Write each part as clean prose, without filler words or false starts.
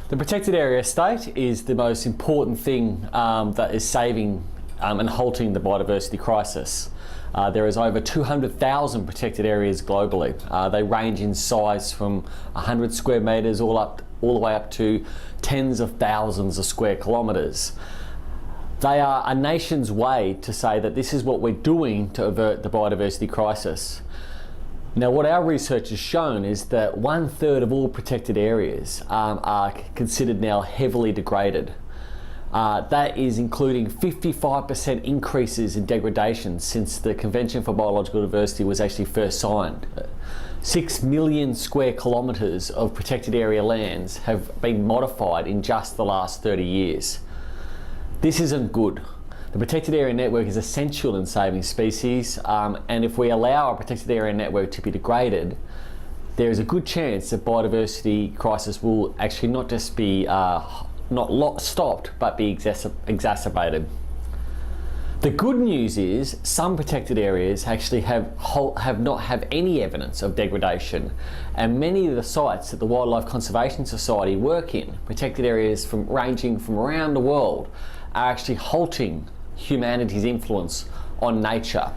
The protected area state is the most important thing that is saving and halting the biodiversity crisis. There is over 200,000 protected areas globally. They range in size from 100 square metres all the way up to tens of thousands of square kilometres. They are a nation's way to say that this is what we're doing to avert the biodiversity crisis. Now, what our research has shown is that 1/3 of all protected areas are considered now heavily degraded. That is including 55% increases in degradation since the Convention for Biological Diversity was actually first signed. 6 million square kilometres of protected area lands have been modified in just the last 30 years. This isn't good. The protected area network is essential in saving species, and if we allow our protected area network to be degraded, there is a good chance that biodiversity crisis will actually not just be stopped, but be exacerbated. The good news is some protected areas actually have not any evidence of degradation, and many of the sites that the Wildlife Conservation Society work in, protected areas ranging from around the world, are actually halting humanity's influence on nature.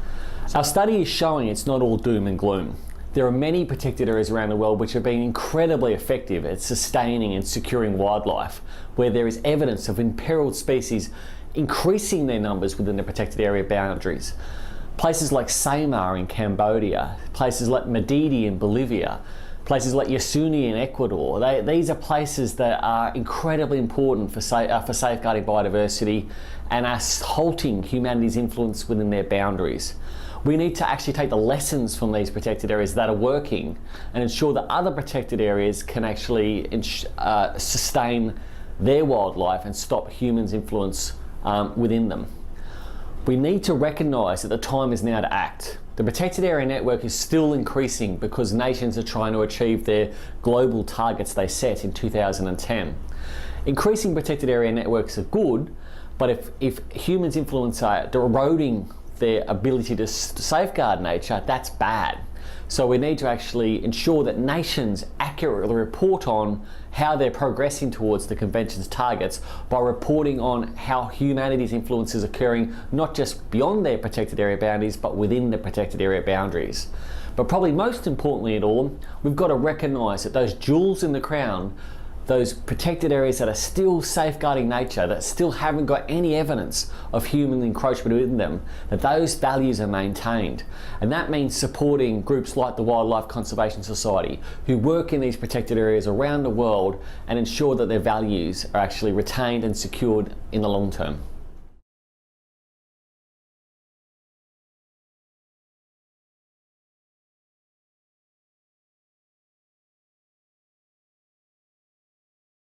Our study is showing it's not all doom and gloom. There are many protected areas around the world which have been incredibly effective at sustaining and securing wildlife, where there is evidence of imperiled species increasing their numbers within the protected area boundaries. Places like Samar in Cambodia, places like Madidi in Bolivia, places like Yasuni in Ecuador. These are places that are incredibly important for safeguarding biodiversity and are halting humanity's influence within their boundaries. We need to actually take the lessons from these protected areas that are working and ensure that other protected areas can actually sustain their wildlife and stop humans' influence within them. We need to recognise that the time is now to act. The protected area network is still increasing because nations are trying to achieve their global targets they set in 2010. Increasing protected area networks are good, but if humans' influence are eroding their ability to safeguard nature, that's bad. So we need to actually ensure that nations accurately report on how they're progressing towards the Convention's targets by reporting on how humanity's influence is occurring not just beyond their protected area boundaries, but within the protected area boundaries. But probably most importantly at all, we've got to recognise that those jewels in the crown, those protected areas that are still safeguarding nature, that still haven't got any evidence of human encroachment within them, that those values are maintained. And that means supporting groups like the Wildlife Conservation Society, who work in these protected areas around the world and ensure that their values are actually retained and secured in the long term.